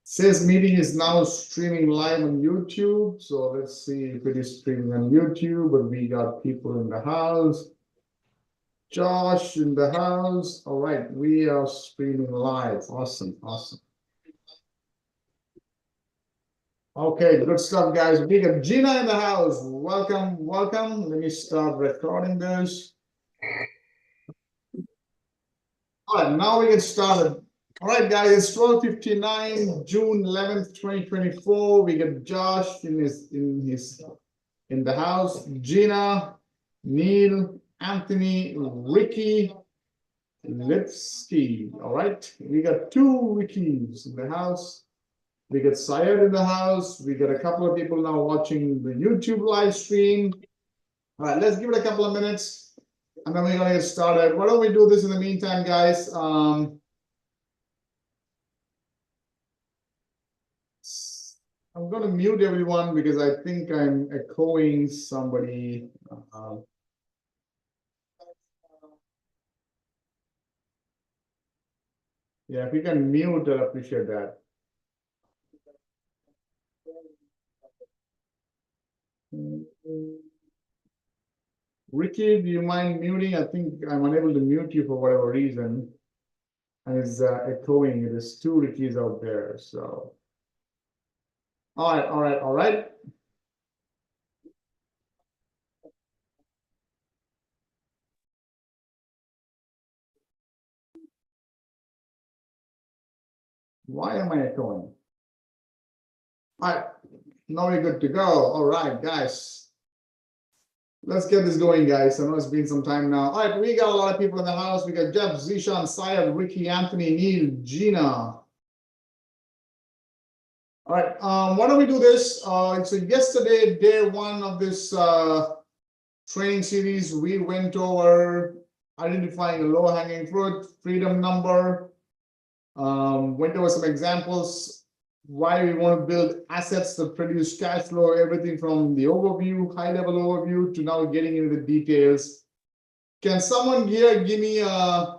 Says meeting is now streaming live on YouTube. So let's see if it is streaming on YouTube, but we got people in the house. Josh in the house. All right, we are streaming live. Awesome, awesome. Okay, good stuff, guys. We got Gina in the house. Welcome, welcome. Let me start recording this. All right, now we get started. All right, guys, it's 12:59, June 11th, 2024. We got Josh in the house, Gina, Neil, Anthony, Ricky, Lipsky. All right, we got two Rickys in the house. We got Syed in the house. We got a couple of people now watching the YouTube live stream. All right, let's give it a couple of minutes, and then we're gonna get started. Why don't we do this in the meantime, guys? I'm going to mute everyone because I think I'm echoing somebody. Yeah, if you can mute, I'd appreciate that. Ricky, do you mind muting? I think I'm unable to mute you for whatever reason. And it's echoing. There's two Rickys out there, so. All right, all right, all right. Why am I echoing? All right, now we're good to go. All right, guys. Let's get this going, guys. I know it's been some time now. All right, we got a lot of people in the house. We got Jeff, Zishan, Syed, Ricky, Anthony, Neil, Gina. All right, why don't we do this? So yesterday, day one of this training series, we went over identifying a low-hanging fruit, freedom number, went over some examples, why we want to build assets that produce cash flow, everything from the overview, high-level overview, to now getting into the details. Can someone here give me a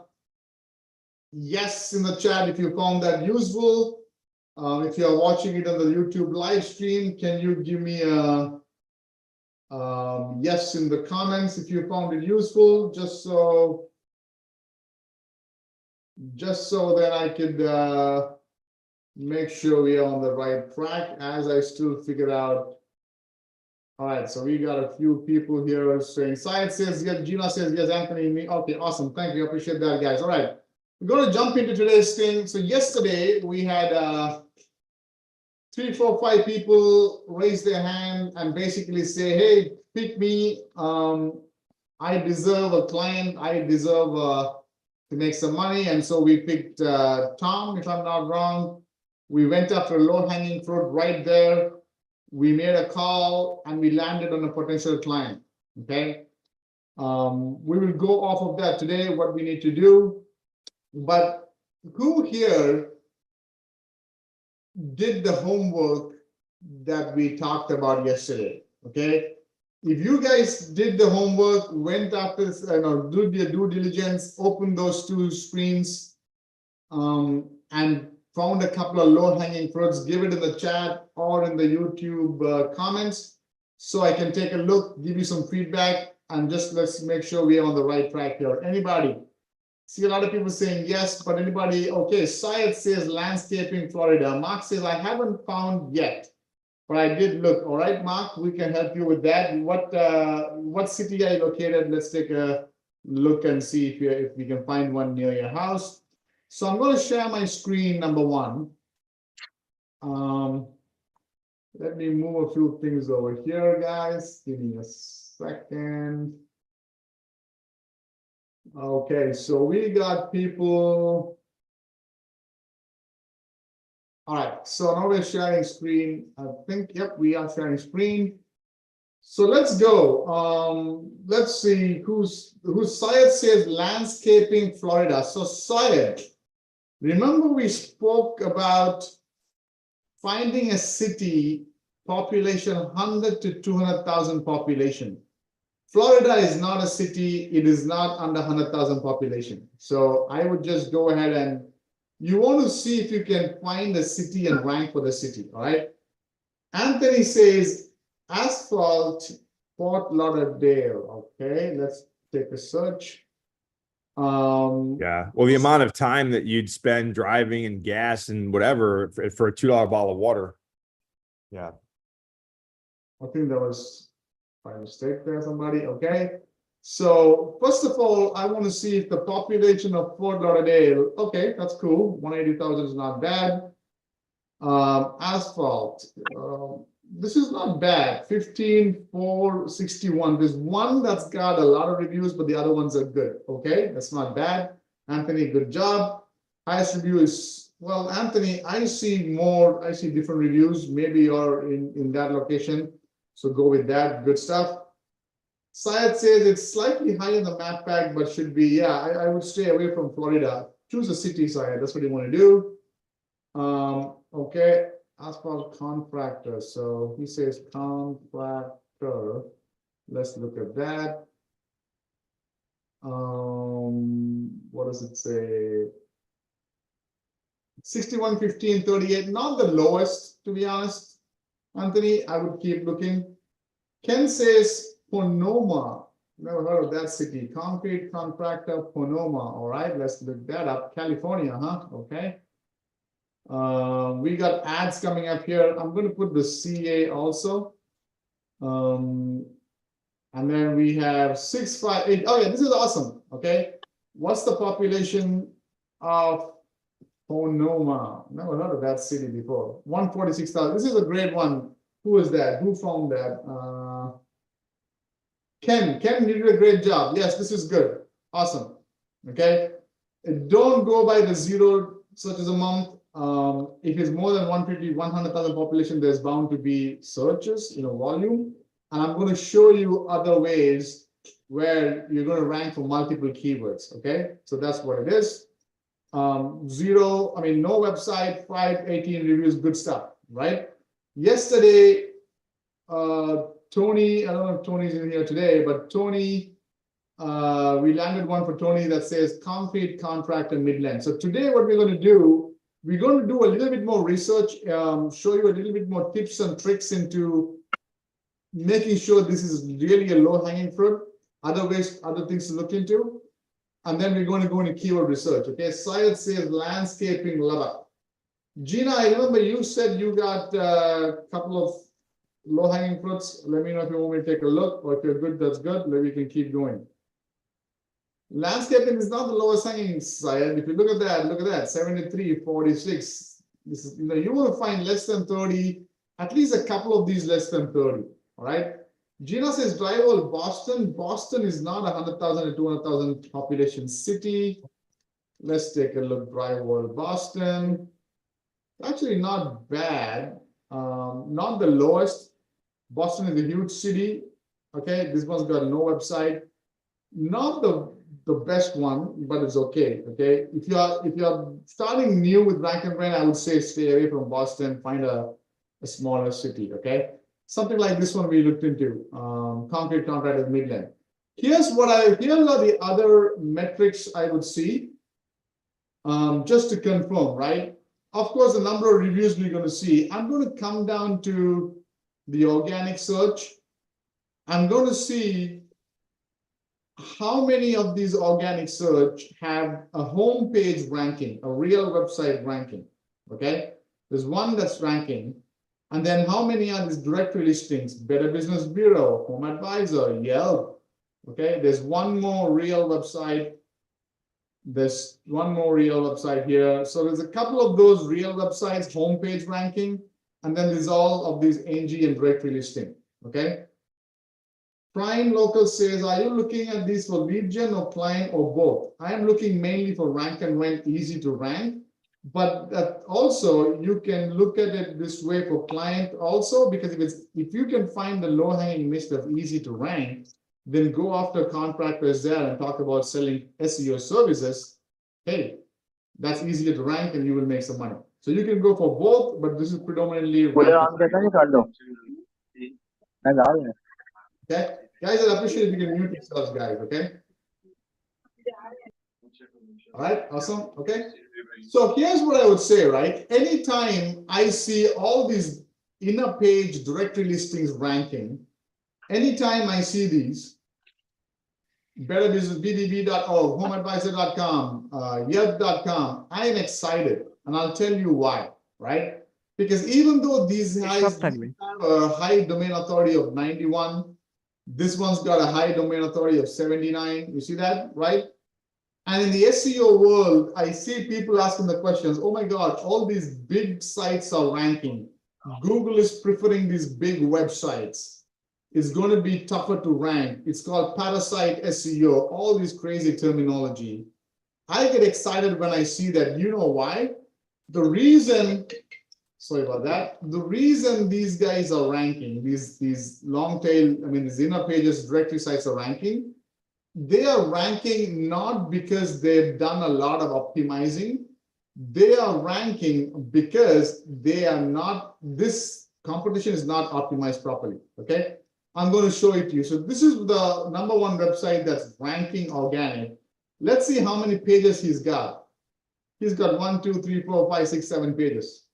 yes in the chat if you found that useful? If you're watching it on the YouTube live stream, can you give me a yes in the comments if you found it useful, just so that I could make sure we are on the right track as I still figure out. All right, so we got a few people here saying, Syed says yes, Gina says yes, Anthony, me. Okay, awesome. Thank you. I appreciate that, guys. All right, we're going to jump into today's thing. So yesterday we had 3, 4, 5 people raise their hand and basically say, hey, pick me. I deserve a client. I deserve to make some money. And so we picked Tom, if I'm not wrong. We went after low-hanging fruit right there. We made a call and we landed on a potential client. Okay. We will go off of that today, what we need to do. But who here did the homework that we talked about yesterday? Okay, if you guys did the homework, went after, did your due diligence, opened those 2 screens, and found a couple of low-hanging fruits, give it in the chat or in the YouTube comments, so I can take a look, give you some feedback, and just let's make sure we are on the right track here. Anybody? See a lot of people saying yes, but anybody? Okay, Syed says landscaping, Florida. Mark says I haven't found yet, but I did look. All right, Mark, we can help you with that. What city are you located? Let's take a look and see if we can find one near your house. So I'm going to share my screen, number one. Let me move a few things over here, guys. Give me a second. Okay, so we got people. All right, so now we're sharing screen. I think, yep, we are sharing screen. So let's go. Let's see who's Syed says landscaping, Florida. So Syed, remember we spoke about finding a city population 100 to 200,000 population. Florida is not a city. It is not under 100,000 population. So I would just go ahead and You want to see if you can find a city and rank for the city, all right? Anthony says asphalt, Fort Lauderdale. Okay, let's take a search. Yeah. Well, the amount of time that you'd spend driving and gas and whatever for a $2 bottle of water. Yeah. I think that was by mistake there, somebody. Okay. So first of all, I want to see if the population of Fort Lauderdale, okay, that's cool. 180,000 is not bad. Asphalt. This is not bad. 15,461. There's one that's got a lot of reviews, but the other ones are good. Okay, that's not bad. Anthony, good job. Highest review is, well, Anthony, I see different reviews. Maybe you're in that location. So go with that. Good stuff. Syed says it's slightly high in the map pack, but should be, yeah, I would stay away from Florida. Choose a city, Syed. That's what you want to do. Okay. Asphalt contractor. So he says contractor. Let's look at that. What does it say? 61, 15, 38. Not the lowest, to be honest. Anthony, I would keep looking. Ken says Ponoma. Never heard of that city. Concrete contractor Ponoma. All right, let's look that up. California, huh? Okay. We got ads coming up here. I'm going to put the CA also. And then we have 658. Oh, yeah, this is awesome. Okay. What's the population of Ponoma? Never heard of that city before. 146,000. This is a great one. Who is that? Who found that? Ken, you did a great job. Yes, this is good. Awesome. Okay. And don't go by the 0 searches a month. If it's more than 100,000 population, there's bound to be searches, volume. And I'm going to show you other ways where you're going to rank for multiple keywords. Okay, so that's what it is. 0, no website, 518 reviews, good stuff, right? Yesterday, Tony, I don't know if Tony's in here today, but Tony, we landed one for Tony that says concrete contractor Midland. So today, what we're going to do, we're going to do a little bit more research, show you a little bit more tips and tricks into making sure this is really a low-hanging fruit, other things to look into. And then we're going to go into keyword research. Okay, Syed says landscaping Ladakh. Gina, I remember you said you got a couple of low-hanging fruits. Let me know if you want me to take a look, or if you're good, that's good. Maybe we can keep going. Landscaping is not the lowest hanging, Syed. If you look at that, 73, 46. This is, you want to find less than 30, at least a couple of these less than 30. All right. Gina says drywall Boston. Boston is not 100,000 to 200,000 population city. Let's take a look. Drywall Boston. Actually not bad. Not the lowest. Boston is a huge city. Okay, this one's got no website. Not the best one, but it's okay. Okay, if you're starting new with rank and brand, I would say stay away from Boston. Find a smaller city. Okay. Something like this one we looked into, concrete contractor Midland. Here are the other metrics I would see, just to confirm, right? Of course, the number of reviews we're going to see. I'm going to come down to the organic search. I'm going to see how many of these organic search have a home page ranking, a real website ranking, okay? There's one that's ranking. And then how many are these directory listings? Better Business Bureau, Home Advisor, Yelp. Okay, there's one more real website. There's one more real website here. So there's a couple of those real websites, homepage ranking, and then there's all of these NG and directory listing. Okay. Prime Local says, are you looking at these for lead gen or client or both? I am looking mainly for rank and rank, easy to rank. But that also you can look at it this way for client also, because if you can find the low-hanging list of easy to rank, then go after contractors there and talk about selling SEO services. Hey, that's easier to rank and you will make some money. So you can go for both, but this is predominantly rank. Okay, guys, I appreciate if you can mute yourselves, guys. Okay. All right, awesome. Okay. So here's what I would say, right? Anytime I see all these inner page directory listings ranking, anytime I see these, Better Business, bdb.org, homeadvisor.com, yelp.com, I am excited, and I'll tell you why, right? Because even though these guys have a high domain authority of 91, this one's got a high domain authority of 79. You see that, right? And in the SEO world, I see people asking the questions, oh my God, all these big sites are ranking. Google is preferring these big websites. It's going to be tougher to rank. It's called parasite SEO, all these crazy terminology. I get excited when I see that. You know why? The reason, sorry about that. The reason these guys are ranking, these long tail, I mean, these inner pages directory sites are ranking, they are ranking not because they've done a lot of optimizing. They are ranking because they are not, this competition is not optimized properly, okay? I'm going to show it to you. So this is the #1 website that's ranking organic. Let's see how many pages he's got. He's got 1, 2, 3, 4, 5, 6, 7 pages,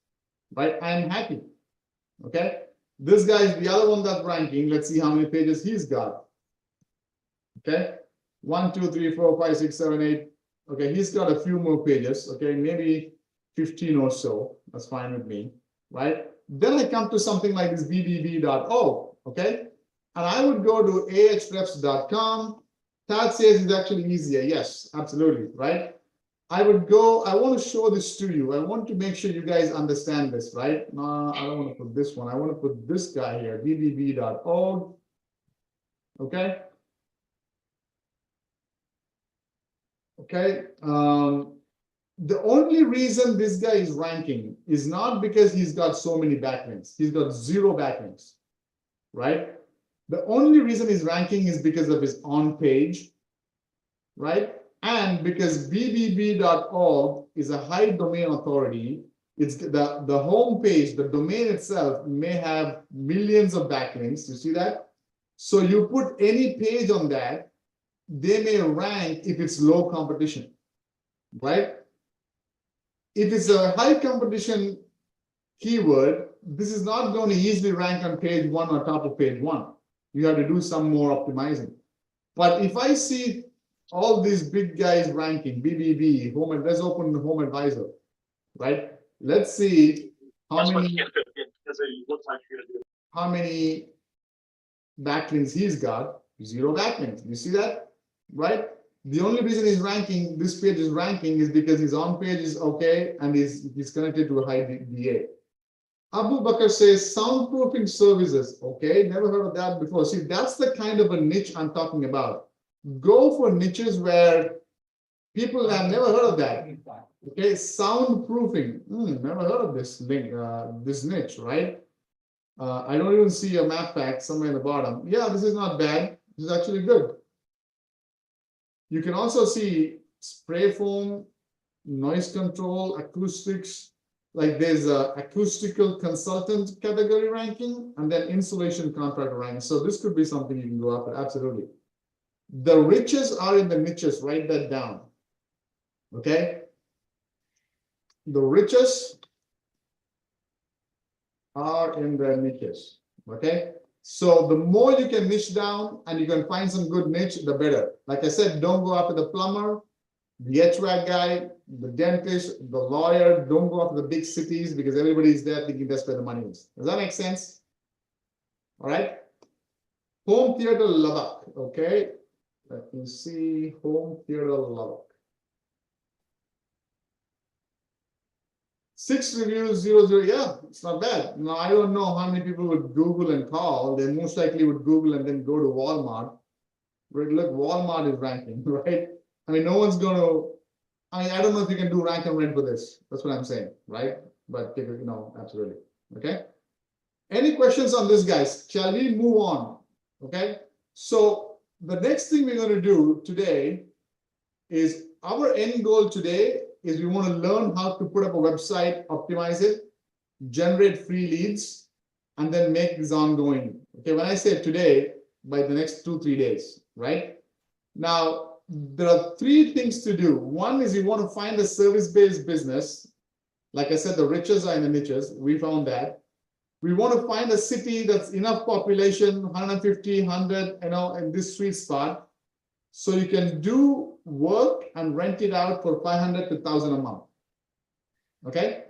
right? I'm happy, okay? This guy is the other one that's ranking. Let's see how many pages he's got, okay? 1, 2, 3, 4, 5, 6, 7, 8. Okay, he's got a few more pages, okay, maybe 15 or so. That's fine with me, right? Then I come to something like this bdb.org, okay? And I would go to ahrefs.com. That says it's actually easier. Yes, absolutely, right? I would go, I want to show this to you. I want to make sure you guys understand this, right? No, I don't want to put this one. I want to put this guy here, bdb.org, okay? Okay, the only reason this guy is ranking is not because he's got so many backlinks. He's got 0 backlinks, right? The only reason he's ranking is because of his on page, right? And because bbb.org is a high domain authority, it's the home page, the domain itself may have millions of backlinks. You see that? So you put any page on that, they may rank if it's low competition, right? If it's a high competition keyword, this is not going to easily rank on page 1 or top of page 1. You have to do some more optimizing. But if I see all these big guys ranking, BBB, let's open the Home Advisor, right? Let's see how many backlinks he's got. 0 backlinks. You see that, right? The only reason he's ranking, this page is ranking, is because his on page is okay and he's connected to a high DA. Abu Bakr says soundproofing services. Okay, never heard of that before. See, that's the kind of a niche I'm talking about. Go for niches where people have never heard of that. Okay, soundproofing. Never heard of this link, this niche, right? I don't even see a map pack somewhere in the bottom. Yeah, this is not bad. This is actually good. You can also see spray foam, noise control, acoustics. Like there's a acoustical consultant category ranking and then insulation contractor ranking. So this could be something you can go after. Absolutely. The riches are in the niches. Write that down. Okay. The riches are in the niches. Okay. So the more you can niche down and you can find some good niche, the better. Like I said, don't go after the plumber, the HVAC guy, the dentist, the lawyer. Don't go after the big cities because everybody's there thinking that's where the money is. Does that make sense? All right. Home theater Ladakh. Okay. Let me see. Home theater Ladakh. 6 reviews, 0. Yeah, it's not bad. Now, I don't know how many people would Google and call. They most likely would Google and then go to Walmart. Right, look, Walmart is ranking, right? I mean, no one's going to, I don't know if you can do rank and rent for this. That's what I'm saying, right? But, you know, absolutely. Okay. Any questions on this, guys? Shall we move on? Okay. So the next thing we're going to do today is our end goal today is we want to learn how to put up a website, optimize it, generate free leads, and then make this ongoing. Okay. When I say today, by the next 2-3 days, right? Now, there are three things to do. One is you want to find a service-based business. Like I said, the riches are in the niches. We found that. We want to find a city that's enough population, 150, 100, in this sweet spot. So you can do work and rent it out for 500 to 1,000 a month. Okay,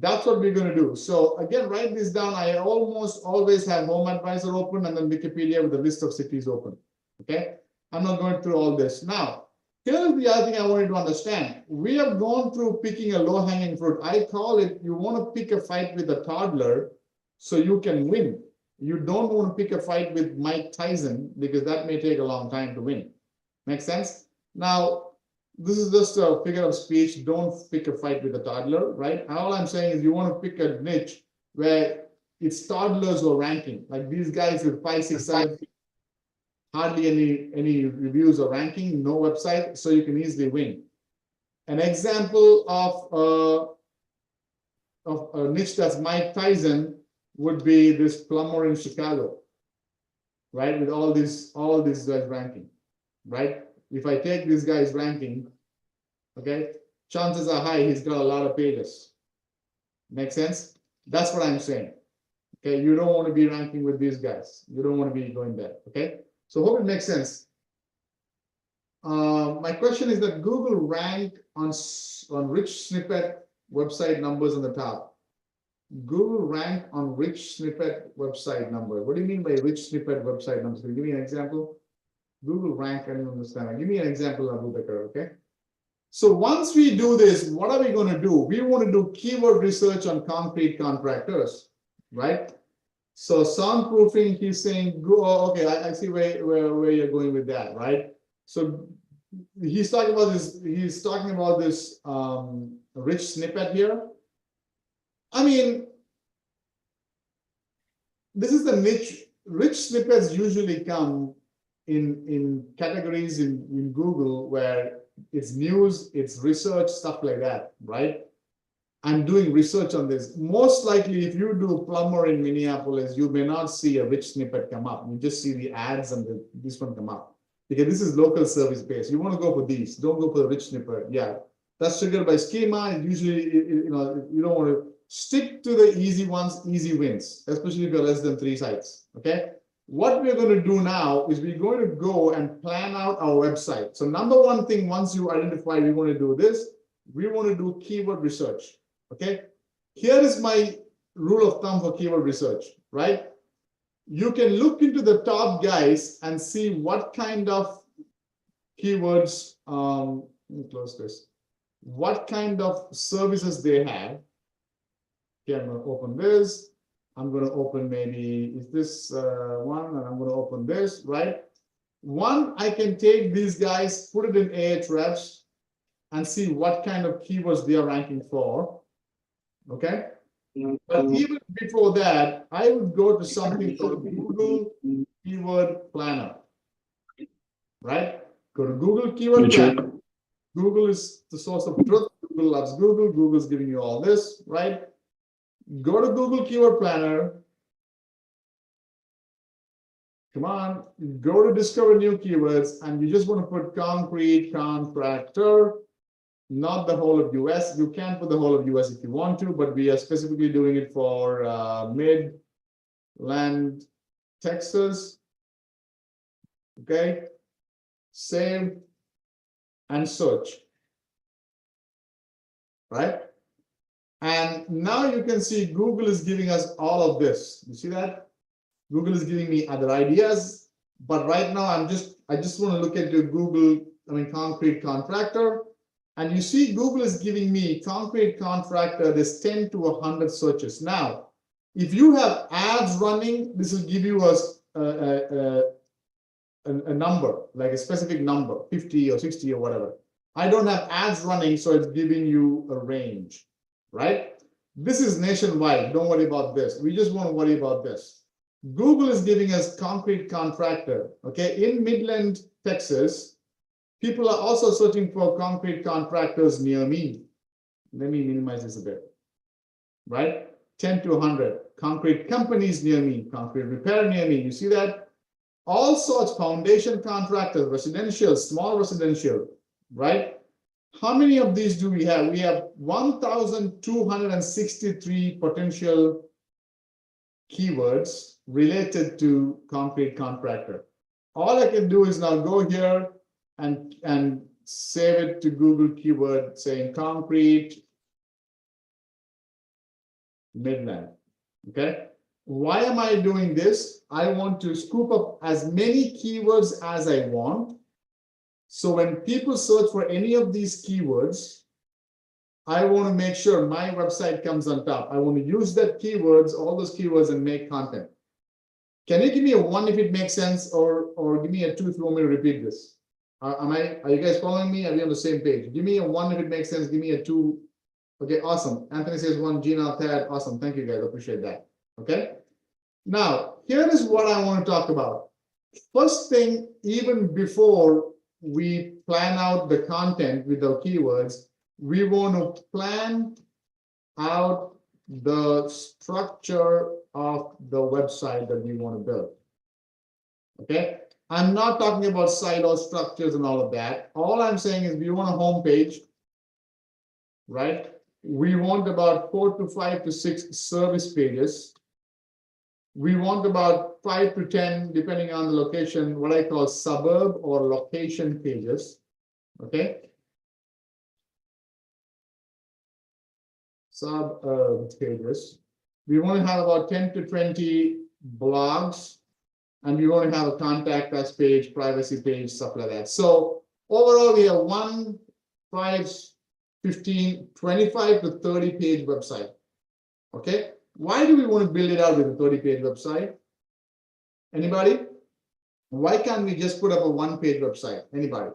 that's what we're going to do. So again, write this down. I almost always have Home Advisor open and then Wikipedia with a list of cities open. Okay, I'm not going through all this. Now, here's the other thing I wanted to understand. We have gone through picking a low-hanging fruit. I call it, you want to pick a fight with a toddler so you can win. You don't want to pick a fight with Mike Tyson because that may take a long time to win. Make sense? Now, this is just a figure of speech. Don't pick a fight with a toddler, right? All I'm saying is you want to pick a niche where it's toddlers who are ranking, like these guys with 5, 6, 7, hardly any reviews or ranking, no website, so you can easily win. An example of a niche that's Mike Tyson would be this plumber in Chicago, right? With all these guys ranking, right? If I take this guy's ranking, okay, chances are high he's got a lot of pages. Make sense? That's what I'm saying. Okay, you don't want to be ranking with these guys. You don't want to be going there. Okay, so hope it makes sense. My question is that Google rank on rich snippet website numbers on the top. Google rank on rich snippet website number. What do you mean by rich snippet website numbers? Can you give me an example? Google rank, I don't understand. Give me an example, Abu Bakr, okay? So once we do this, what are we going to do? We want to do keyword research on concrete contractors, right? So soundproofing, he's saying, go, okay, I see where you're going with that, right? So he's talking about this rich snippet here. I mean, this is the niche. Rich snippets usually come in categories in Google where it's news, it's research, stuff like that, right? I'm doing research on this. Most likely, if you do plumber in Minneapolis, you may not see a rich snippet come up. You just see the ads and this one come up. Because this is local service based. You want to go for these. Don't go for the rich snippet. Yeah, that's triggered by schema. And usually, you don't want to stick to the easy ones, easy wins, especially if you're less than 3 sites. Okay. What we're going to do now is we're going to go and plan out our website. So number one thing, once you identify we want to do this, we want to do keyword research. Okay. Here is my rule of thumb for keyword research, right? You can look into the top guys and see what kind of keywords, let me close this, what kind of services they have. Okay, I'm going to open this. I'm going to open maybe, is this one? And I'm going to open this, right? One, I can take these guys, put it in Ahrefs, and see what kind of keywords they are ranking for. Okay? But even before that, I would go to something called Google Keyword Planner. Right? Go to Google Keyword Planner. Google is the source of truth. Google loves Google. Google's giving you all this, right? Go to Google Keyword Planner. Come on, go to discover new keywords, and you just want to put concrete contractor, not the whole of US. You can put the whole of US if you want to, but we are specifically doing it for Midland, Texas. Okay, save and search. Right? And now you can see Google is giving us all of this. You see that? Google is giving me other ideas, but right now I just want to look at your Google, concrete contractor. And you see Google is giving me concrete contractor, there's 10 to 100 searches. Now, if you have ads running, this will give you a number, like a specific number, 50 or 60 or whatever. I don't have ads running, so it's giving you a range. Right? This is nationwide. Don't worry about this. We just want to worry about this. Google is giving us concrete contractor. Okay, in Midland, Texas, people are also searching for concrete contractors near me. Let me minimize this a bit. Right? 10 to 100. Concrete companies near me. Concrete repair near me. You see that? all sorts, foundation contractors, residential, small residential, right? How many of these do we have? We have 1,263 potential keywords related to concrete contractor. All I can do is now go here and save it to Google keyword saying concrete Midland. Okay. Why am I doing this? I want to scoop up as many keywords as I want. So when people search for any of these keywords, I want to make sure my website comes on top. I want to use that keywords, all those keywords, and make content. Can you give me a 1 if it makes sense, or give me a 2 if you want me to repeat this? Are you guys following me? Are we on the same page? Give me a 1 if it makes sense. Give me a 2. Okay, awesome. Anthony says 1. Gina, Thad, awesome. Thank you guys. Appreciate that. Okay. Now, here is what I want to talk about. First thing, even before we plan out the content with the keywords, we want to plan out the structure of the website that we want to build. Okay. I'm not talking about silo structures and all of that. All I'm saying is we want a home page, right? We want about 4 to 5 to 6 service pages. We want about 5 to 10, depending on the location, what I call suburb or location pages. Okay. Suburb pages. We want to have about 10 to 20 blogs, and we want to have a contact us page, privacy page, stuff like that. So overall, we have 1, 5, 15, 25 to 30 page website. Okay. Why do we want to build it out with a 30-page website? Anybody? Why can't we just put up a 1-page website? Anybody?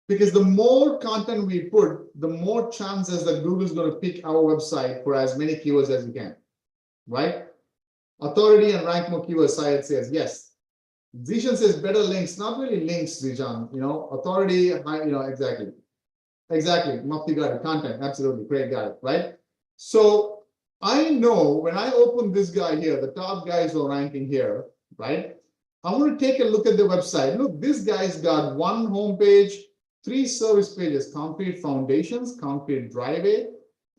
Because the more content we put, the more chances that Google is going to pick our website for as many keywords as we can, right? Authority and rank more keywords, Syed says, yes. Zishan says better links, not really links, Zishan, authority, exactly. Exactly, Mufti got it, content, absolutely, great, got it, right? So I know when I open this guy here, the top guys who are ranking here, right? I want to take a look at the website. Look, this guy's got 1 homepage, 3 service pages, concrete foundations, concrete driveway,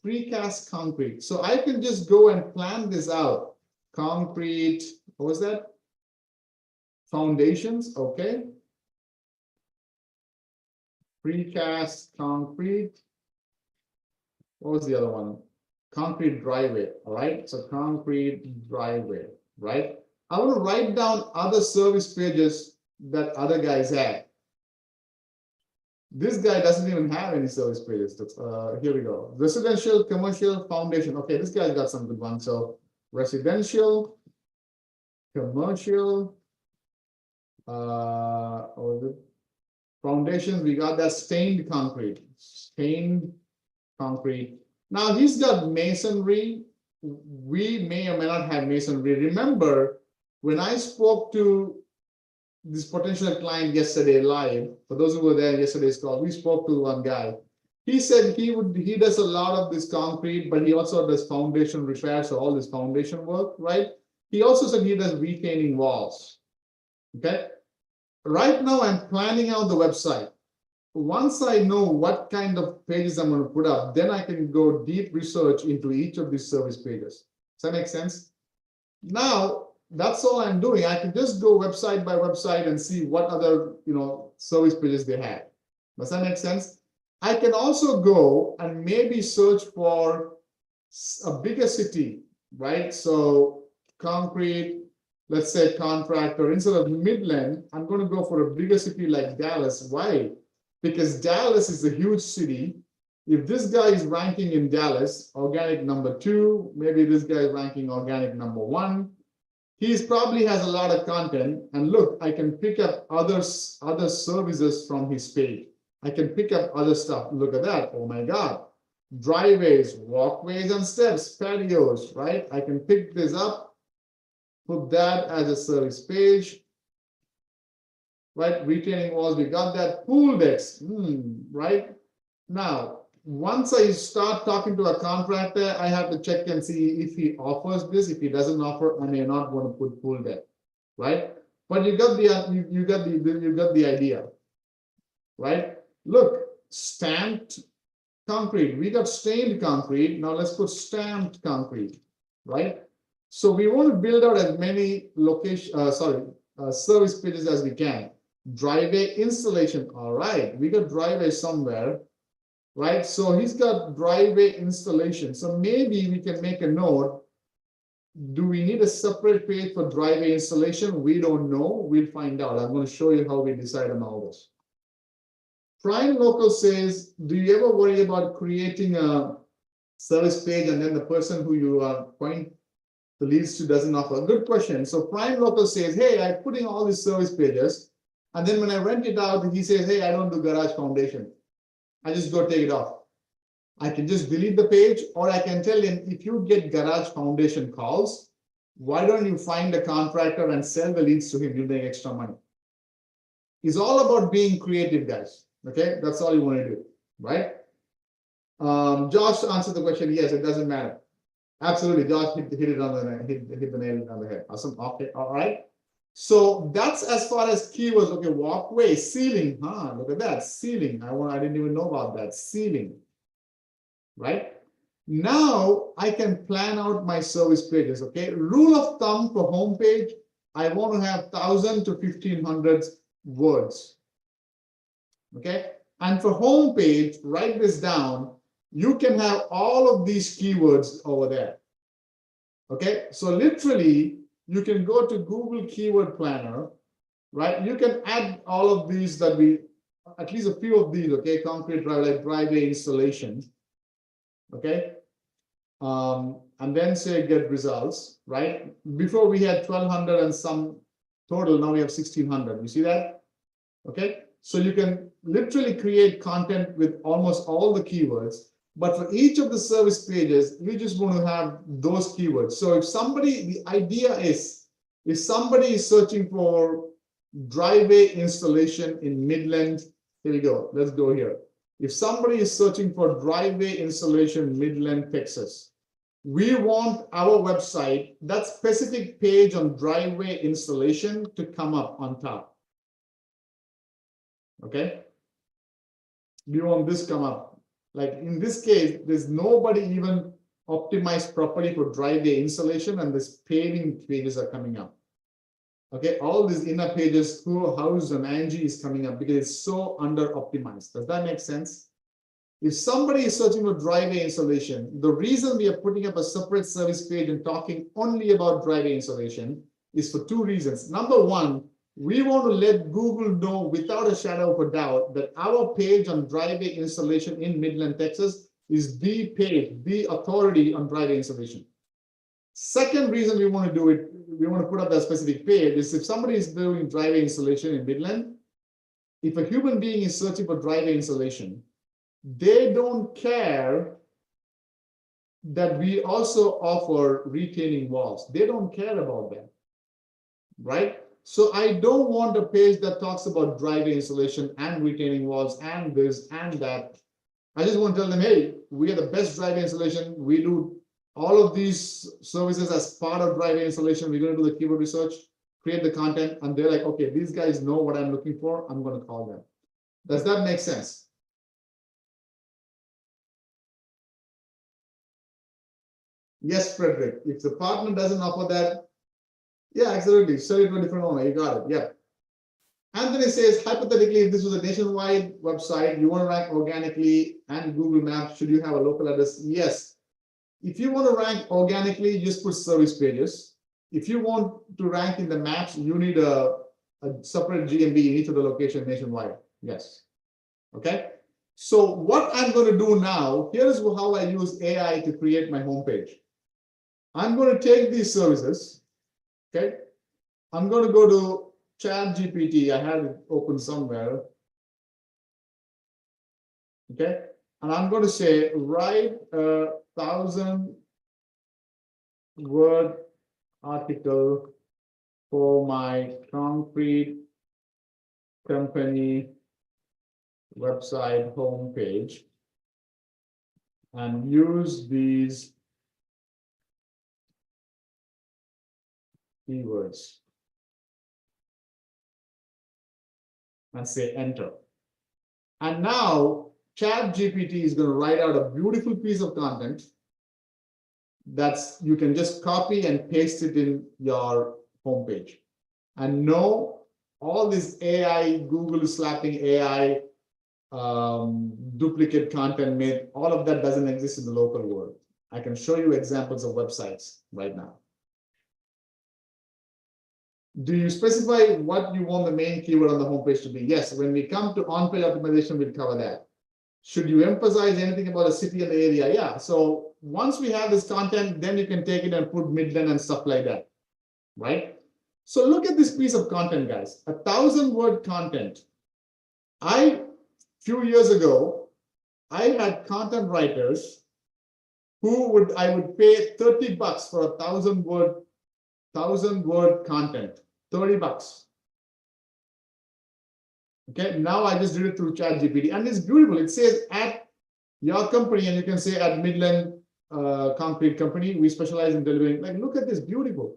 precast concrete. So I can just go and plan this out. Concrete, what was that? Foundations, okay. Precast concrete. What was the other one? Concrete driveway. All right. So concrete driveway, right? I want to write down other service pages that other guys have. This guy doesn't even have any service pages. Here we go. Residential, commercial, foundation. Okay, this guy's got some good ones. So residential, commercial, foundations, we got that stained concrete. Now he's got masonry. We may or may not have masonry. Remember, when I spoke to this potential client yesterday live, for those who were there yesterday's call, we spoke to one guy. He said he does a lot of this concrete, but he also does foundation repairs, so all this foundation work, right? He also said he does retaining walls. Okay. Right now, I'm planning out the website. Once I know what kind of pages I'm going to put up, then I can go deep research into each of these service pages. Does that make sense? Now, that's all I'm doing. I can just go website by website and see what other service pages they have. Does that make sense? I can also go and maybe search for a bigger city, right? So concrete, let's say contractor, instead of Midland, I'm going to go for a bigger city like Dallas. Why? Because Dallas is a huge city. If this guy is ranking in Dallas, organic number 2, maybe this guy is ranking organic number 1. He probably has a lot of content. And look, I can pick up other services from his page. I can pick up other stuff. Look at that. Oh my God. Driveways, walkways and steps, patios, right? I can pick this up, put that as a service page, right? Retaining walls, we got that. Pool decks, right? Now, once I start talking to a contractor, I have to check and see if he offers this. If he doesn't offer, I may not want to put pool there, right? But you got the you got the idea, right? Look, stamped concrete. We got stained concrete. Now let's put stamped concrete, right? So we want to build out as many service pages as we can. Driveway installation. All right, we got driveway somewhere, right? So he's got driveway installation. So maybe we can make a note. Do we need a separate page for driveway installation? We don't know. We'll find out. I'm going to show you how we decide on all this. Prime Local says, do you ever worry about creating a service page and then the person who you point the leads to doesn't offer? Good question. So Prime Local says, hey, I'm putting all these service pages. And then when I rent it out, he says, hey, I don't do garage foundation. I just go take it off. I can just delete the page, or I can tell him, if you get garage foundation calls, why don't you find a contractor and sell the leads to him? You'll make extra money. It's all about being creative, guys. Okay, that's all you want to do, right? Josh answered the question. Yes, it doesn't matter. Absolutely, Josh hit it on the hit the nail on the head. Awesome. Okay, all right. So that's as far as keywords. Okay, walkway, ceiling. Look at that, ceiling. I didn't even know about that, ceiling. Right? Now I can plan out my service pages. Okay, rule of thumb for homepage, I want to have 1,000 to 1,500 words. Okay, and for homepage, write this down. You can have all of these keywords over there. Okay, so literally you can go to Google Keyword Planner, right? You can add all of these that at least a few of these. Okay, concrete driveway installation. Okay, and then say get results, right? Before we had 1,200 and some total, now we have 1,600. You see that? Okay, so you can literally create content with almost all the keywords, but for each of the service pages, you just want to have those keywords. So if somebody, the idea is, if somebody is searching for driveway installation in Midland, here we go, let's go here. If somebody is searching for driveway installation Midland, Texas, we want our website, that specific page on driveway installation, to come up on top. Okay, we want this come up. Like in this case, there's nobody even optimized properly for driveway installation, and this paving pages are coming up. Okay, all these inner pages, who, house, and Angie is coming up because it's so under optimized. Does that make sense? If somebody is searching for driveway installation, the reason we are putting up a separate service page and talking only about driveway installation is for two reasons. Number one, we want to let Google know without a shadow of a doubt that our page on driveway installation in Midland, Texas is the page, the authority on driveway installation. Second reason we want to do it, we want to put up that specific page, is if somebody is doing driveway installation in Midland, if a human being is searching for driveway installation, they don't care that we also offer retaining walls. They don't care about that, right? So I don't want a page that talks about driveway installation and retaining walls and this and that. I just want to tell them, hey, we are the best driveway installation. We do all of these services as part of driveway installation. We're going to do the keyword research, create the content, and they're like, okay, these guys know what I'm looking for. I'm going to call them. Does that make sense? Yes, Frederick. If the partner doesn't offer that, yeah, absolutely. Sell it to a different owner. You got it. Yeah. Anthony says, hypothetically, if this was a nationwide website, you want to rank organically and Google Maps, should you have a local address? Yes. If you want to rank organically, just put service pages. If you want to rank in the maps, you need a separate GMB in each of the location nationwide. Yes. Okay. So what I'm going to do now, here's how I use AI to create my homepage. I'm going to take these services. Okay, I'm going to go to ChatGPT. I had it open somewhere. Okay, and I'm going to say, write a 1,000-word article for my concrete company website homepage. and use these keywords and say enter. And now ChatGPT is going to write out a beautiful piece of content that's you can just copy and paste it in your homepage. And no, all this AI, Google slapping AI, duplicate content myth, all of that doesn't exist in the local world. I can show you examples of websites right now. Do you specify what you want the main keyword on the homepage to be? Yes, when we come to on-page optimization, we'll cover that. Should you emphasize anything about a city and the area? Yeah, so once we have this content, then you can take it and put Midland and stuff like that, right? So look at this piece of content, guys, 1,000-word content. Few years ago, I had content writers who I would pay $30 for 1,000-word content, $30. Okay, now I just did it through ChatGPT, and it's beautiful. It says at your company, and you can say at Midland Concrete Company, we specialize in delivering. Like, look at this, beautiful,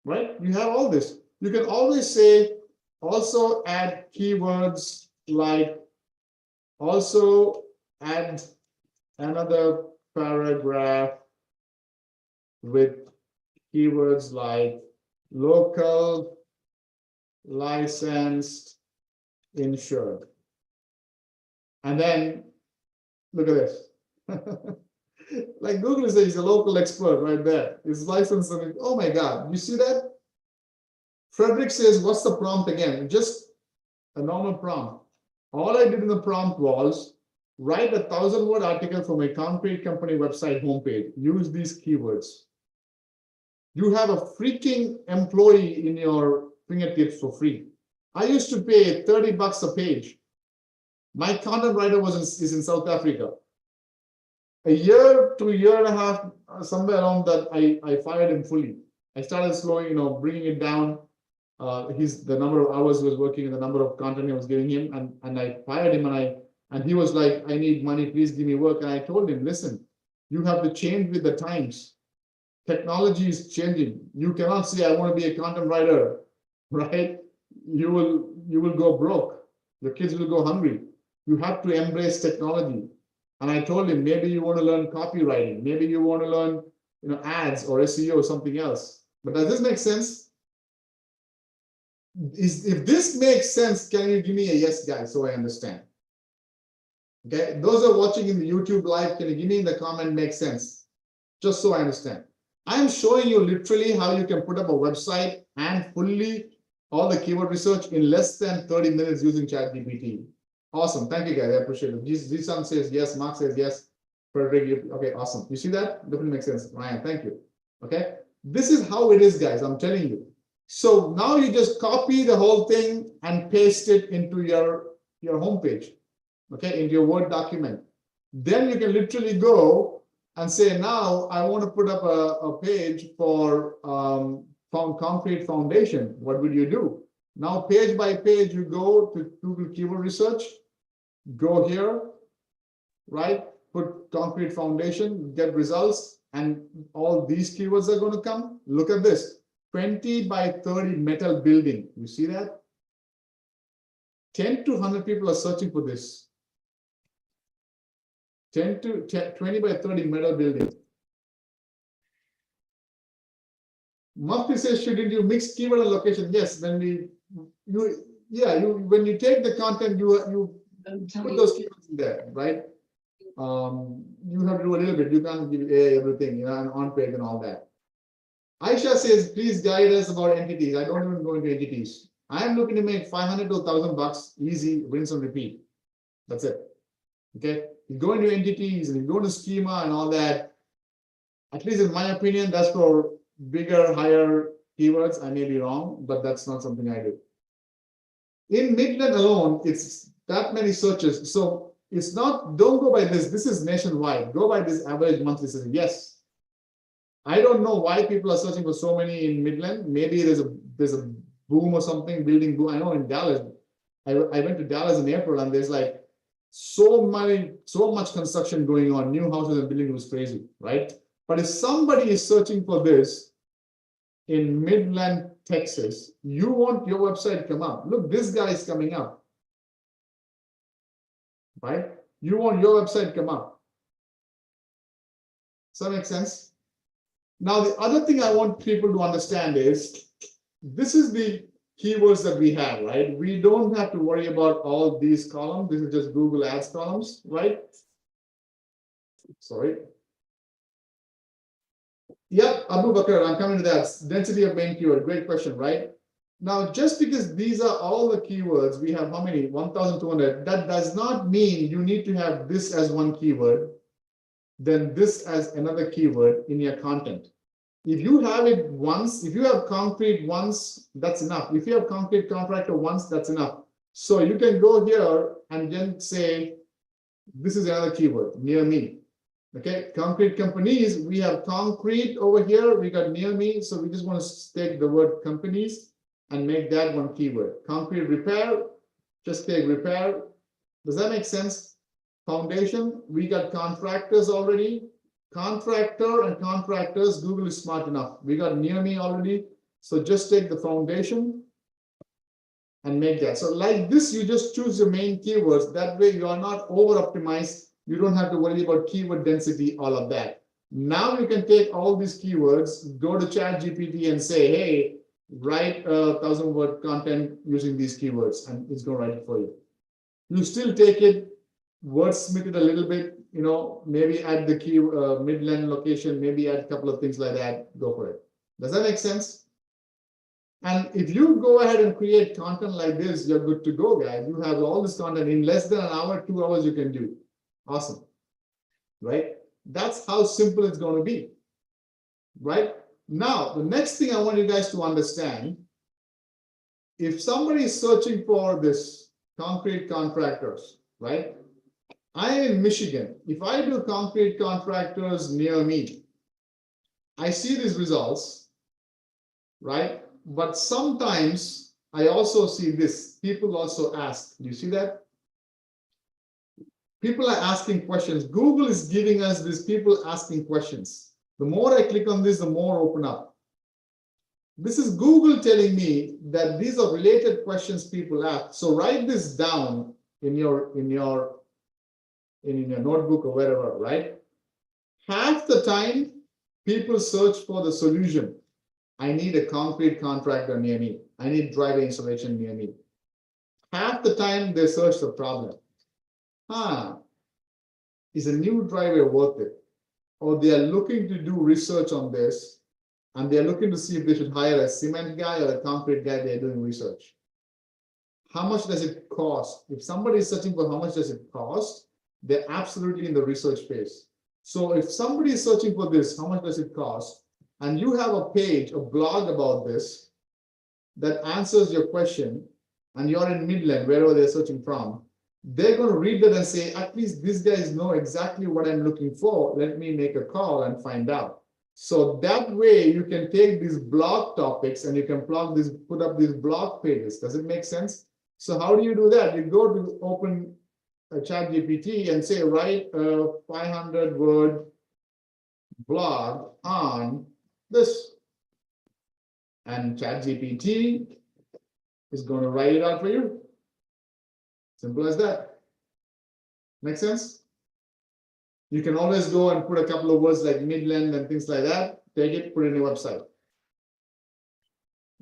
right? You have all this. You can always say also add keywords like also add another paragraph with keywords like local, licensed, insured. And then look at this. Like Google says, he's a local expert right there. He's licensed. And oh my God, you see that? Frederick says, what's the prompt again? Just a normal prompt. All I did in the prompt was write a 1,000-word article from a concrete company website homepage. Use these keywords. You have a freaking employee in your fingertips for free. I used to pay $30 a page. My content writer is in South Africa. A year to a year and a half, somewhere around that, I fired him fully. I started slowing, bringing it down. The number of hours he was working and the number of content I was giving him, and I fired him, and he was like, I need money, please give me work. And I told him, listen, you have to change with the times. Technology is changing. You cannot say, I want to be a content writer, right? You will go broke. Your kids will go hungry. You have to embrace technology. And I told him, maybe you want to learn copywriting. Maybe you want to learn, ads or SEO or something else. But does this make sense? If this makes sense, can you give me a yes, guys, so I understand? Okay, those who are watching in the YouTube live, can you give me in the comment makes sense? Just so I understand. I'm showing you literally how you can put up a website and fully all the keyword research in less than 30 minutes using ChatGPT. Awesome. Thank you, guys. I appreciate it. Jisan says yes. Mark says yes. Frederick, okay, awesome. You see that? Definitely makes sense. Ryan, thank you. Okay. This is how it is, guys. I'm telling you. So now you just copy the whole thing and paste it into your homepage, okay, into your Word document. Then you can literally go and say, now I want to put up a page for concrete foundation. What would you do? Now, page by page, you go to Google keyword research, go here, right? Put concrete foundation, get results, and all these keywords are going to come. Look at this. 20 by 30 metal building. You see that? 10 to 100 people are searching for this. 20 by 30 metal building. Murphy says, shouldn't you mix keyword and location? Yes, when you take the content, you put those keywords in there, right? You have to do a little bit. You can't give everything, and on page and all that. Aisha says, please guide us about entities. I don't even go into entities. I'm looking to make 500 to 1,000 bucks, easy, rinse and repeat. That's it. Okay. You go into entities and you go into schema and all that. At least in my opinion, that's for bigger, higher keywords. I may be wrong, but that's not something I do. In Midland alone, it's that many searches. So it's not, don't go by this. This is nationwide. Go by this average monthly search. Yes. I don't know why people are searching for so many in Midland. Maybe there's a boom or something, building boom. I know in Dallas, I went to Dallas in April and there's like so much construction going on, new houses and building was crazy, right? But if somebody is searching for this in Midland, Texas, you want your website to come up. Look, this guy is coming up, right? You want your website to come up. Does that make sense? Now, the other thing I want people to understand is this is the keywords that we have, right? We don't have to worry about all these columns. This is just Google Ads columns, right? Sorry. Yep, Abu Bakr, I'm coming to that. Density of main keyword, great question, right? Now, just because these are all the keywords, we have how many? 1,200. That does not mean you need to have this as one keyword, then this as another keyword in your content. If you have it once, if you have concrete once, that's enough. If you have concrete contractor once, that's enough. So you can go here and then say, this is another keyword, near me. Okay, concrete companies, we have concrete over here, we got near me. So we just want to take the word companies and make that one keyword. Concrete repair, just take repair. Does that make sense? Foundation, we got contractors already. Contractor and contractors, Google is smart enough. We got near me already. So just take the foundation and make that. So like this, you just choose your main keywords. That way you are not over optimized. You don't have to worry about keyword density, all of that. Now you can take all these keywords, go to ChatGPT and say, hey, write 1,000-word content using these keywords, and it's going to write it for you. You still take it, wordsmith it a little bit, you know, maybe add the key Midland location, maybe add a couple of things like that, go for it. Does that make sense? And if you go ahead and create content like this, you're good to go, guys. You have all this content in less than an hour, 2 hours, you can do. Awesome, right? That's how simple it's going to be, right? Now, the next thing I want you guys to understand, if somebody is searching for this concrete contractors, right? I am in Michigan. If I do concrete contractors near me, I see these results, right? But sometimes I also see this. People also ask, do you see that? People are asking questions. Google is giving us these people asking questions. The more I click on this, the more open up. This is Google telling me that these are related questions people ask. So write this down in your notebook or wherever, right? Half the time, people search for the solution. I need a concrete contractor near me. I need driveway installation near me. Half the time, they search the problem. Is a new driveway worth it? Or they are looking to do research on this, and they are looking to see if they should hire a cement guy or a concrete guy. They're doing research. How much does it cost? If somebody is searching for how much does it cost, they're absolutely in the research phase. So if somebody is searching for this, how much does it cost? And you have a page, a blog about this that answers your question, and you're in Midland, wherever they're searching from, they're going to read that and say, at least these guys know exactly what I'm looking for. Let me make a call and find out. So that way you can take these blog topics and you can put up these blog pages. Does it make sense? So how do you do that? You go to open a ChatGPT and say, write a 500-word blog on this. And ChatGPT is going to write it out for you. Simple as that. Make sense? You can always go and put a couple of words like Midland and things like that. Take it, put it in your website.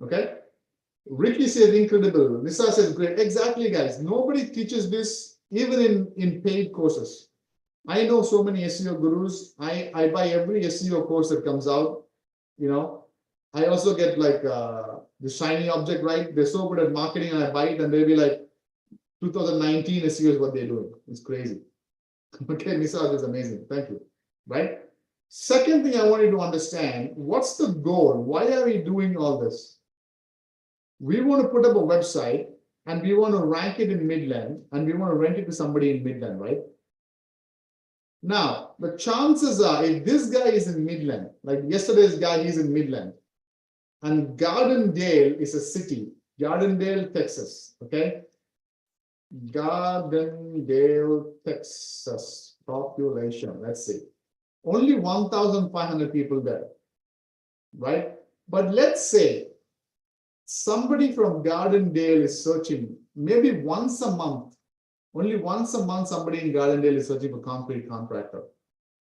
Okay? Ricky says incredible. Nisa says great. Exactly, guys. Nobody teaches this even in paid courses. I know so many SEO gurus. I buy every SEO course that comes out. You know, I also get like the shiny object, right? They're so good at marketing, and I buy it, and they'll be like, 2019 SEO is what they're doing. It's crazy. Okay, Nisa is amazing. Thank you. Right? Second thing I want you to understand, what's the goal? Why are we doing all this? We want to put up a website and we want to rank it in Midland and we want to rent it to somebody in Midland, right? Now, the chances are if this guy is in Midland, like yesterday's guy, he's in Midland, and Gardendale is a city, Gardendale, Texas, okay? Gardendale, Texas, population, let's see. Only 1,500 people there, right? But let's say somebody from Gardendale is searching maybe once a month, only once a month, somebody in Gardendale is searching for concrete contractor.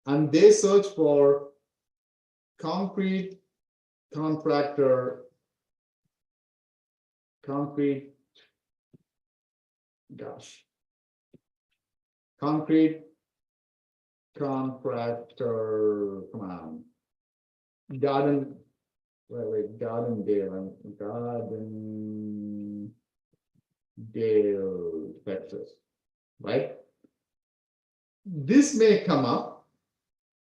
And they search for concrete contractor, concrete contractor, come on, Gardendale, Texas, right? This may come up,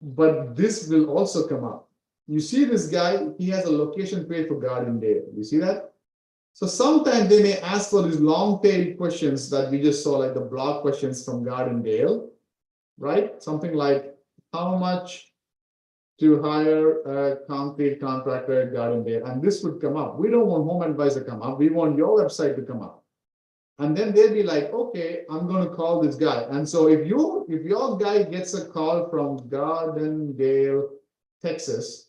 but this will also come up. You see this guy, he has a location page for Gardendale. You see that? So sometimes they may ask for these long tail questions that we just saw, like the blog questions from Gardendale, right? Something like, how much to hire a concrete contractor at Gardendale? And this would come up. We don't want Home Advisor to come up. We want your website to come up. And then they'll be like, okay, I'm going to call this guy. And so if your guy gets a call from Gardendale, Texas,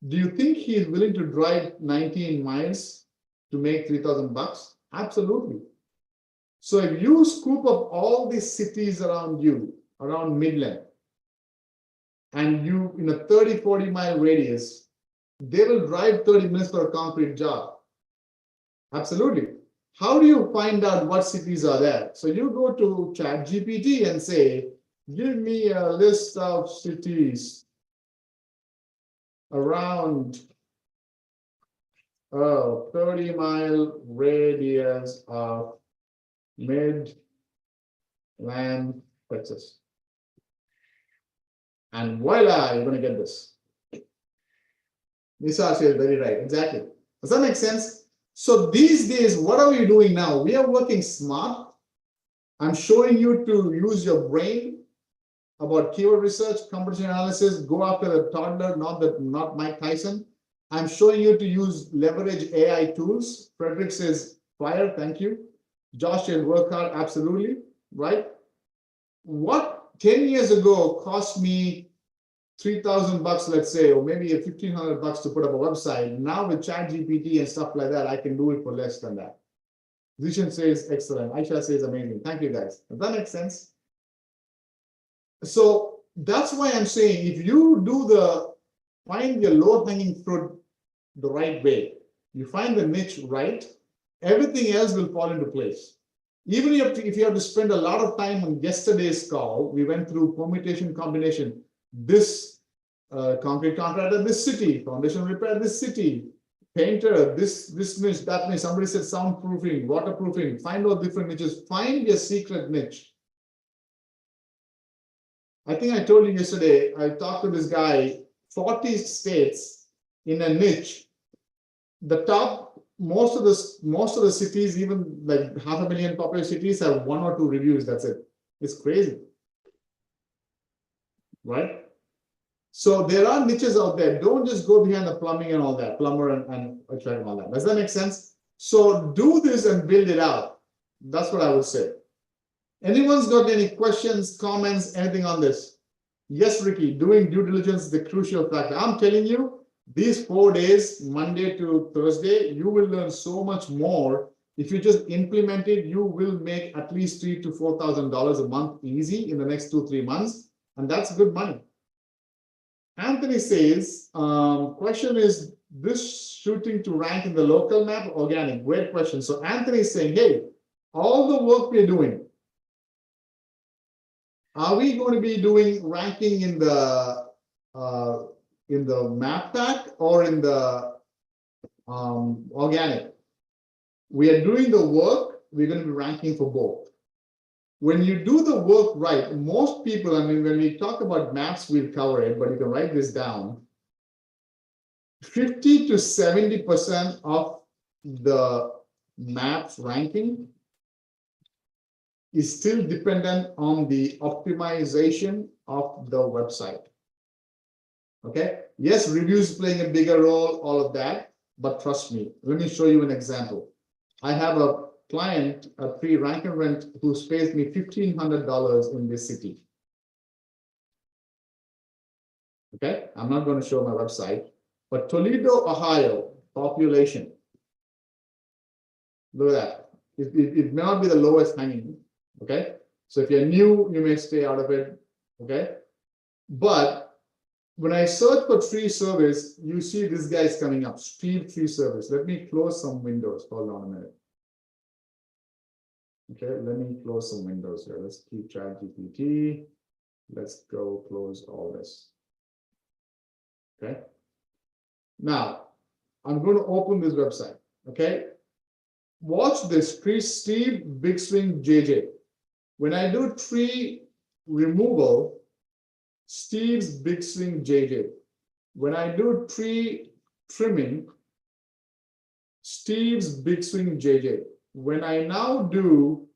do you think he's willing to drive 19 miles to make $3,000? Absolutely. So if you scoop up all these cities around you, around Midland, and you in a 30-40 mile radius, they will drive 30 minutes for a concrete job. Absolutely. How do you find out what cities are there? So you go to ChatGPT and say, give me a list of cities around 30-mile radius of Midland, Texas. And voila, you're going to get this. Nisa says very right. Exactly. Does that make sense? So these days, what are we doing now? We are working smart. I'm showing you to use your brain about keyword research, competition analysis, go after the toddler, not Mike Tyson. I'm showing you to leverage AI tools. Frederick says, fire, thank you. Josh says, work hard, absolutely, right? What 10 years ago cost me $3,000, let's say, or maybe $1,500 to put up a website. Now with ChatGPT and stuff like that, I can do it for less than that. Zishan says, excellent. Aisha says, amazing. Thank you, guys. Does that make sense? So that's why I'm saying, if you find your low-hanging fruit the right way, you find the niche right, everything else will fall into place. Even if you have to spend a lot of time on yesterday's call, we went through permutation, combination, this concrete contractor, this city, foundation repair, this city, painter, this niche, that niche. Somebody said soundproofing, waterproofing. Find those different niches. Find your secret niche. I think I told you yesterday, I talked to this guy, 40 states in a niche. The top, most of the cities, even like 500,000 population cities, have 1 or 2 reviews. That's it. It's crazy, right? So there are niches out there. Don't just go behind the plumbing and all that, plumber and all that. Does that make sense? So do this and build it out. That's what I would say. Anyone's got any questions, comments, anything on this? Yes, Ricky, doing due diligence is the crucial factor. I'm telling you, these 4 days, Monday to Thursday, you will learn so much more. If you just implement it, you will make at least $3,000 to $4,000 a month easy in the next 2-3 months. And that's good money. Anthony says, question is, this shooting to rank in the local map or organic? Great question. So Anthony is saying, hey, all the work we're doing, are we going to be doing ranking in the map pack or in the organic? We are doing the work, we're going to be ranking for both. When you do the work right, most people, I mean, when we talk about maps, we'll cover it, but you can write this down. 50 to 70% of the maps ranking is still dependent on the optimization of the website. Okay. Yes, reviews playing a bigger role, all of that, but trust me, let me show you an example. I have a client, a rank and rent, who's pays me $1,500 in this city. Okay, I'm not going to show my website, but Toledo, Ohio, population. Look at that. It may not be the lowest hanging. Okay, so if you're new, you may stay out of it. Okay, but when I search for tree service, you see this guy is coming up, Steve Tree Service. Let me close some windows. Hold on a minute. Okay, let me close some windows here. Let's keep ChatGPT. Let's go close all this. Okay. Now, I'm going to open this website. Okay. Watch this, Steve Big Swing JJ. When I do tree removal, Steve's Big Swing JJ. When I do tree trimming, Steve's Big Swing JJ. When I now do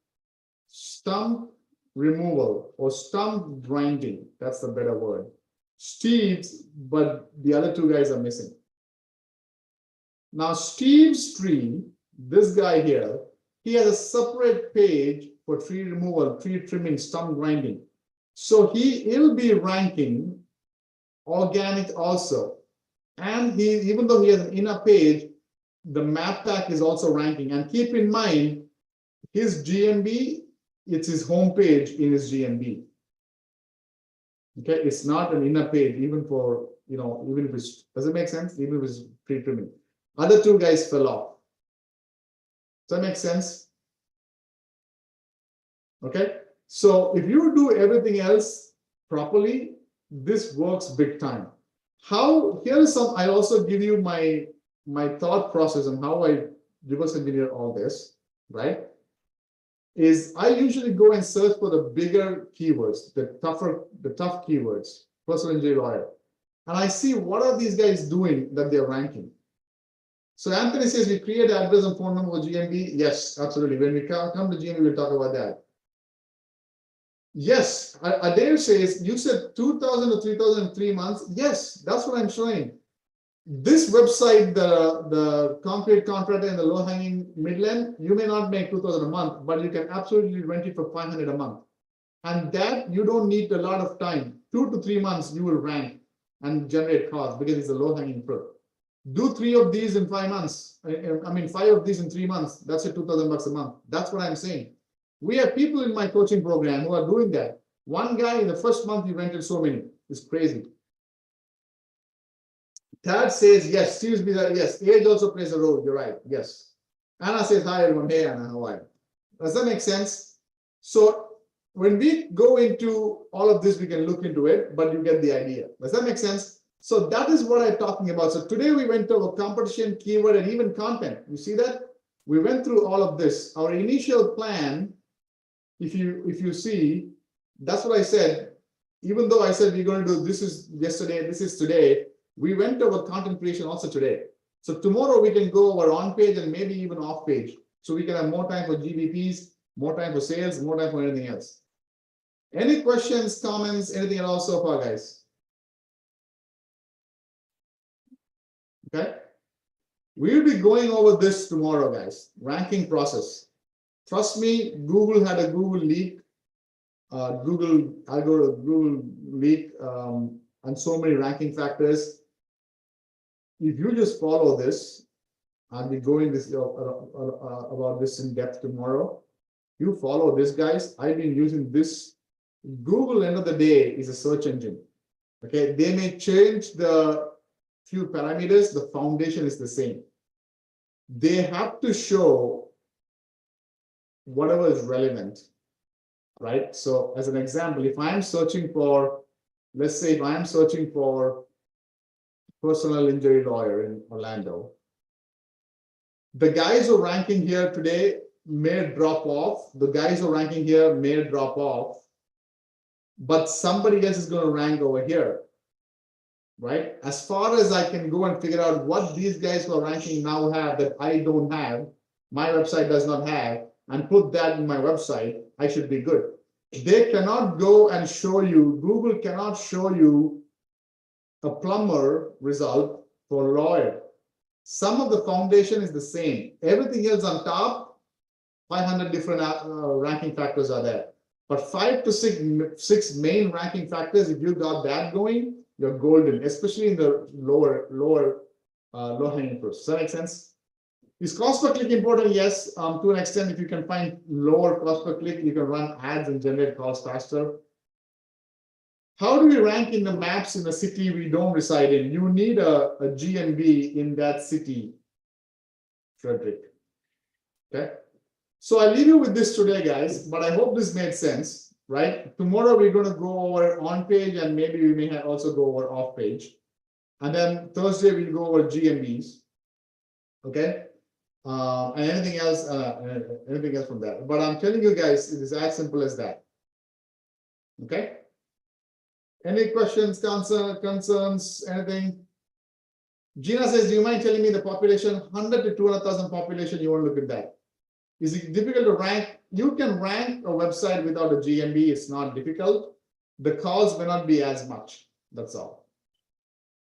stump removal or stump grinding, that's the better word, Steve's, but the other two guys are missing. Now, Steve's tree, this guy here, he has a separate page for tree removal, tree trimming, stump grinding. So he'll be ranking organic also. And even though he has an inner page, the map pack is also ranking. And keep in mind, his GMB, it's his home page in his GMB. Okay, it's not an inner page, even for, even if it's, does it make sense? Even if it's pre-trimming. Other two guys fell off. Does that make sense? Okay, so if you do everything else properly, this works big time. Here's some, I also give you my thought process on how I reverse engineer all this, right? Is I usually go and search for the bigger keywords, the tough keywords, personal injury lawyer. And I see what are these guys doing that they're ranking. So Anthony says we create address and phone number for GMB. Yes, absolutely. When we come to GMB, we'll talk about that. Yes, Adair says you said 2,000 to 3,000 in 3 months. Yes, that's what I'm showing. This website, the concrete contractor in the low-hanging Midland, you may not make 2,000 a month, but you can absolutely rent it for 500 a month. And that you don't need a lot of time. 2 to 3 months, you will rank and generate costs because it's a low-hanging fruit. Do 3 of these in 5 months. I mean, 5 of these in 3 months. That's it, $2,000 a month. That's what I'm saying. We have people in my coaching program who are doing that. One guy in the first month, he rented so many. It's crazy. Tad says, yes, Steve's bizarre. Yes, age also plays a role. You're right. Yes. Anna says, hi, everyone. Hey, Anna, how are you? Does that make sense? So when we go into all of this, we can look into it, but you get the idea. Does that make sense? So that is what I'm talking about. So today we went over competition, keyword, and even content. You see that? We went through all of this. Our initial plan, if you see, that's what I said. Even though I said we're going to do this is yesterday, this is today, we went over content creation also today. So tomorrow we can go over on page and maybe even off page. So we can have more time for GBPs, more time for sales, more time for anything else. Any questions, comments, anything else so far, guys? Okay. We'll be going over this tomorrow, guys. Ranking process. Trust me, Google had a Google leak. Google leak and so many ranking factors. If you just follow this, I'll be going this about this in depth tomorrow. You follow this, guys. I've been using this. Google, end of the day, is a search engine. Okay, they may change the few parameters. The foundation is the same. They have to show whatever is relevant, right? So, as an example, if I'm searching for, let's say, if I'm searching for personal injury lawyer in Orlando, the guys who are ranking here today may drop off. The guys who are ranking here may drop off, but somebody else is going to rank over here, right? As far as I can go and figure out what these guys who are ranking now have that I don't have, my website does not have, and put that in my website, I should be good. They cannot go and show you, Google cannot show you a plumber result for a lawyer. Some of the foundation is the same. Everything else on top 500 different ranking factors are there. But 5 to 6 main ranking factors, if you got that going, you're golden, especially in the low hanging fruits. Does that make sense? Is cost per click important? Yes, to an extent. If you can find lower cost per click, you can run ads and generate calls faster. How do we rank in the maps in a city we don't reside in? You need a GMB in that city, Frederick. Okay. So I'll leave you with this today, guys, but I hope this made sense, right? Tomorrow we're going to go over on page and maybe we may also go over off page. And then Thursday we'll go over GMBs. Okay. And anything else from that. But I'm telling you guys, it is as simple as that. Okay. Any questions, concerns, anything? Gina says, do you mind telling me the population, 100 to 200,000 population, you want to look at that? Is it difficult to rank? You can rank a website without a GMB. It's not difficult. The calls may not be as much. That's all.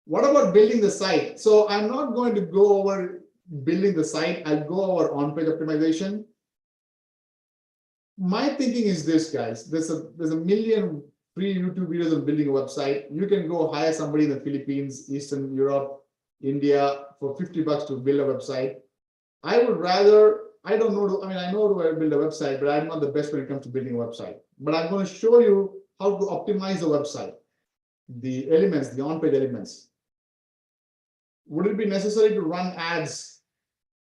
What about building the site? So I'm not going to go over building the site. I'll go over on-page optimization. My thinking is this, guys. There's a million free YouTube videos on building a website. You can go hire somebody in the Philippines, Eastern Europe, India for $50 to build a website. I would rather, I don't know, I know how to build a website, but I'm not the best when it comes to building a website. But I'm going to show you how to optimize a website, the elements, the on-page elements. Would it be necessary to run ads?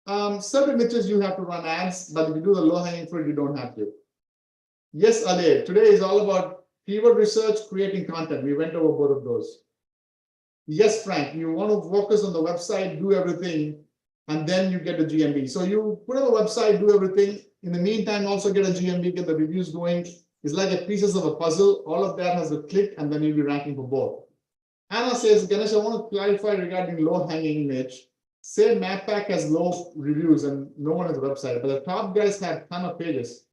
Certain niches you have to run ads, but if you do the low-hanging fruit, you don't have to. Yes, Ale, today is all about keyword research, creating content. We went over both of those. Yes, Frank, you want to focus on the website, do everything, and then you get the GMB. So you put on a website, do everything. In the meantime, also get a GMB, get the reviews going. It's like a pieces of a puzzle. All of that has a click, and then you'll be ranking for both. Anna says, Ganesh, I want to clarify regarding low-hanging niche. Say MapPack has low reviews and no one has a website, but the top guys have a ton of pages.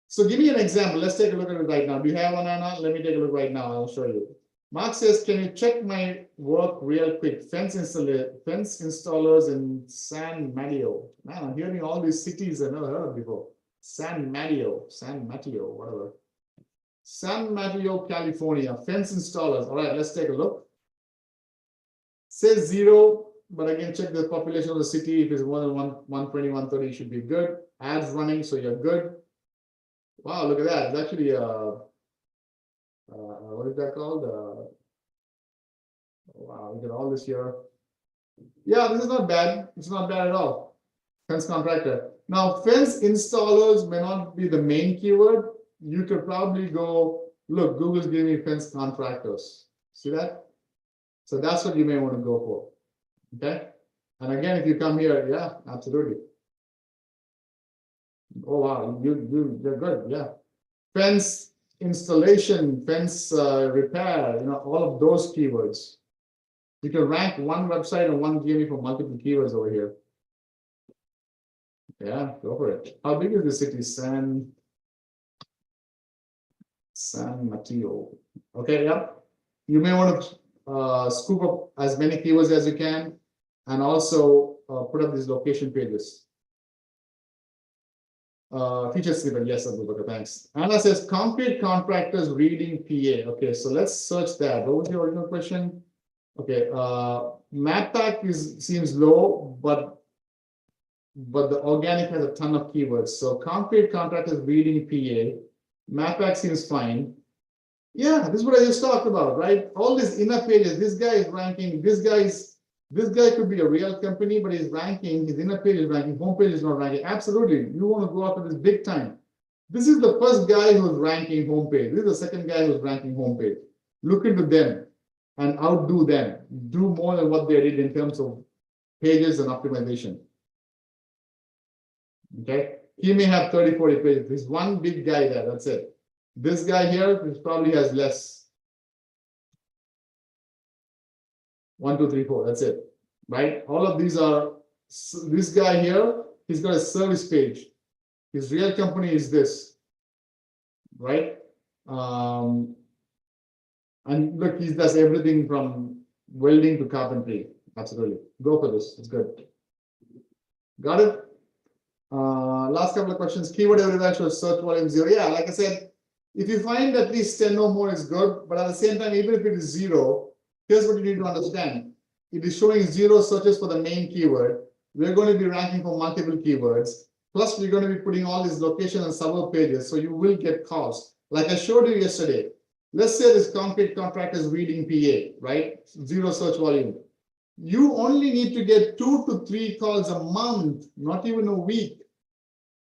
So give me an example. Let's take a look at it right now. Do you have one, Anna? Let me take a look right now. I'll show you. Mark says, can you check my work real quick? Fence installers in San Mateo. Man, I'm hearing all these cities I've never heard of before. San Mateo, whatever. San Mateo, California. Fence installers. All right, let's take a look. Says 0, but again, check the population of the city. If it's more than 120, 130, you should be good. Ads running, so you're good. Wow, look at that. It's actually what is that called? Wow, look at all this here. Yeah, this is not bad. It's not bad at all. Fence contractor. Now, fence installers may not be the main keyword. You could probably go, look, Google's giving me fence contractors. See that? So that's what you may want to go for. Okay. And again, if you come here, yeah, absolutely. Oh, wow, you're good. Yeah. Fence installation, fence repair, all of those keywords. You can rank one website and one GMB for multiple keywords over here. Yeah, go for it. How big is the city? San Mateo. Okay, yeah. You may want to scoop up as many keywords as you can and also put up these location pages. Feature snippet, yes, Abubakar, thanks. Anna says, concrete contractors reading PA. Okay, so let's search that. What was the original question? Okay, MapPack seems low, but the organic has a ton of keywords. So concrete contractors reading PA. MapPack seems fine. Yeah, this is what I just talked about, right? All these inner pages, this guy is ranking, this guy could be a real company, but he's ranking, his inner page is ranking, homepage is not ranking. Absolutely, you want to go after this big time. This is the first guy who's ranking homepage. This is the second guy who's ranking homepage. Look into them and outdo them. Do more than what they did in terms of pages and optimization. Okay, he may have 30, 40 pages. There's one big guy there, that's it. This guy here, which probably has less. 1, 2, 3, 4, that's it, right? All of these are, this guy here, he's got a service page. His real company is this, right? And look, he does everything from welding to carpentry. Absolutely. Go for this. It's good. Got it? Last couple of questions. Keyword everywhere shows search volume 0. Yeah, like I said, if you find at least 10 or more is good, but at the same time, even if it is 0, here's what you need to understand. It is showing 0 searches for the main keyword. We're going to be ranking for multiple keywords. Plus, we're going to be putting all these location and suburb pages, so you will get calls. Like I showed you yesterday, let's say this concrete contractor is reading PA, right? 0 search volume. You only need to get 2 to 3 calls a month, not even a week.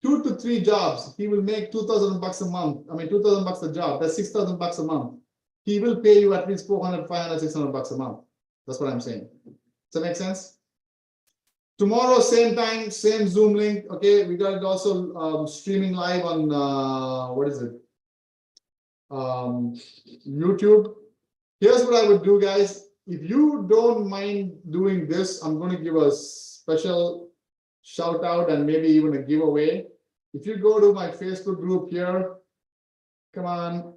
2 to 3 jobs. He will make $2,000 a month. I mean, $2,000 a job. That's $6,000 a month. He will pay you at least $400, $500, $600 a month. That's what I'm saying. Does that make sense? Tomorrow, same time, same Zoom link. Okay, we got it also streaming live on what is it? YouTube. Here's what I would do, guys. If you don't mind doing this, I'm going to give a special shout out and maybe even a giveaway. If you go to my Facebook group here, come on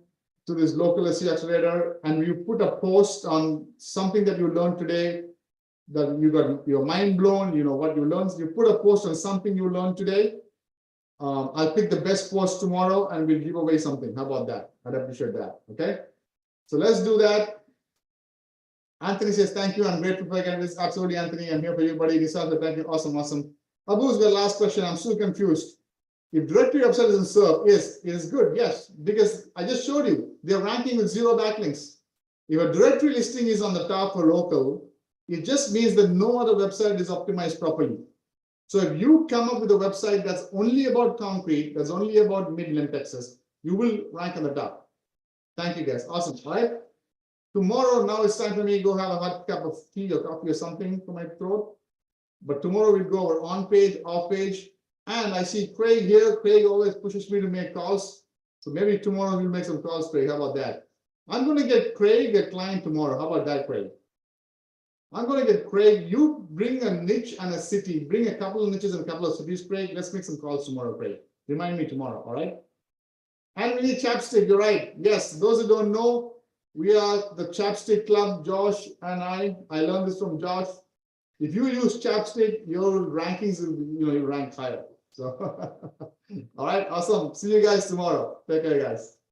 to this local SEO accelerator, and you put a post on something that you learned today, that you got your mind blown, you know what you learned. You put a post on something you learned today. I'll pick the best post tomorrow and we'll give away something. How about that? I'd appreciate that. Okay. So let's do that. Anthony says, thank you. I'm grateful for this. Absolutely, Anthony. I'm here for you, buddy. Nisarth, thank you. Awesome, awesome. Abu's the last question. I'm still confused. If directory website isn't served, yes, it is good. Yes, because I just showed you they're ranking with 0 backlinks. If a directory listing is on the top for local, it just means that no other website is optimized properly. So if you come up with a website that's only about concrete, that's only about Midland, Texas, you will rank on the top. Thank you, guys. Awesome. All right. Tomorrow, now it's time for me to go have a hot cup of tea or coffee or something for my throat. But tomorrow we'll go over on page, off page. And I see Craig here. Craig always pushes me to make calls. So maybe tomorrow we'll make some calls, Craig. How about that? I'm going to get Craig a client tomorrow. How about that, Craig? I'm going to get Craig. You bring a niche and a city. Bring a couple of niches and a couple of cities, Craig. Let's make some calls tomorrow, Craig. Remind me tomorrow, all right? And we need chapstick. You're right. Yes, those who don't know, we are the Chapstick Club, Josh and I. I learned this from Josh. If you use chapstick, your rankings will be, you rank higher. So, all right, awesome. See you guys tomorrow. Take care, guys.